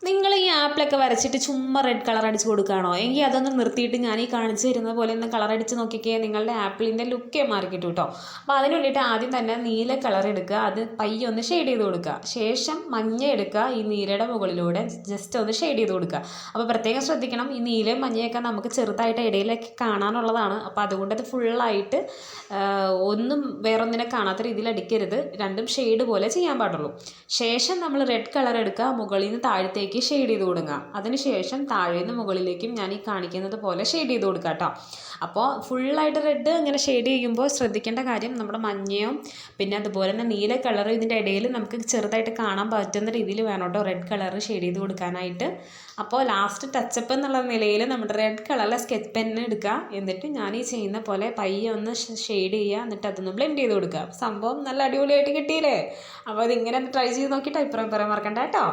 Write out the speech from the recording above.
നിങ്ങൾ ഈ ആപ്പിളൊക്കെ വരച്ചിട്ട് ചുമ്മാ റെഡ് കളർ അടിച്ച് കൊടുക്കുകയാണോ? എങ്കിൽ അതൊന്ന് നിർത്തിയിട്ട് ഞാൻ ഈ കാണിച്ചു തരുന്ന പോലെ ഒന്ന് കളർ അടിച്ച് നോക്കിക്കേ, നിങ്ങളുടെ ആപ്പിളിൻ്റെ ലുക്കേ മാറിക്കിട്ടും കേട്ടോ. അപ്പോൾ അതിന് വേണ്ടിയിട്ട് ആദ്യം തന്നെ നീല കളർ എടുക്കുക, അത് പയ്യെ ഒന്ന് ഷെയ്ഡ് ചെയ്ത് കൊടുക്കുക. ശേഷം മഞ്ഞ എടുക്കുക, ഈ നീലയുടെ മുകളിലൂടെ ജസ്റ്റ് ഒന്ന് ഷെയ്ഡ് ചെയ്ത് കൊടുക്കുക. അപ്പോൾ പ്രത്യേകം ശ്രദ്ധിക്കണം, ഈ നീലയും മഞ്ഞയൊക്കെ നമുക്ക് ചെറുതായിട്ട് ഇടയിലൊക്കെ കാണാനുള്ളതാണ്. അപ്പോൾ അതുകൊണ്ട് അത് ഫുള്ളായിട്ട് ഒന്നും വേറൊന്നിനെ കാണാത്ത രീതിയിൽ അടിക്കരുത്, രണ്ടും ഷെയ്ഡ് പോലെ ചെയ്യാൻ പാടുള്ളൂ. ശേഷം നമ്മൾ റെഡ് കളർ എടുക്കുക, മുകളിൽ നിന്ന് താഴത്തേക്ക് ഷെയ്ഡ് ചെയ്ത് കൊടുക്കുക. അതിനുശേഷം താഴെ നിന്ന് മുകളിലേക്കും ഞാൻ ഈ കാണിക്കുന്നത് പോലെ ഷെയ്ഡ് ചെയ്ത് കൊടുക്കുക കേട്ടോ. അപ്പോൾ ഫുള്ളായിട്ട് റെഡ് ഇങ്ങനെ ഷെയ്ഡ് ചെയ്യുമ്പോൾ ശ്രദ്ധിക്കേണ്ട കാര്യം, നമ്മുടെ മഞ്ഞയും പിന്നെ അതുപോലെ തന്നെ നീല കളർ ഇതിൻ്റെ ഇടയിൽ നമുക്ക് ചെറുതായിട്ട് കാണാൻ പറ്റുന്ന രീതിയിൽ വേണം കേട്ടോ റെഡ് കളർ ഷെയ്ഡ് ചെയ്ത് കൊടുക്കാനായിട്ട്. അപ്പോൾ ലാസ്റ്റ് ടച്ചപ്പ് എന്നുള്ള നിലയിൽ നമ്മുടെ റെഡ് കളറിലെ സ്കെച്ച് പെന്ന് എടുക്കുക, എന്നിട്ട് ഞാൻ ഈ ചെയ്യുന്ന പോലെ പയ്യെ ഒന്ന് ഷെയ്ഡ് ചെയ്യുക, എന്നിട്ട് അതൊന്ന് ബ്ലെൻഡ് ചെയ്ത് കൊടുക്കുക. സംഭവം നല്ല അടിപൊളിയായിട്ട് കിട്ടിയില്ലേ? അപ്പോൾ അതിങ്ങനെ ട്രൈ ചെയ്ത് നോക്കിയിട്ട് അഭിപ്രായം പറയാൻ മറക്കണ്ട കേട്ടോ.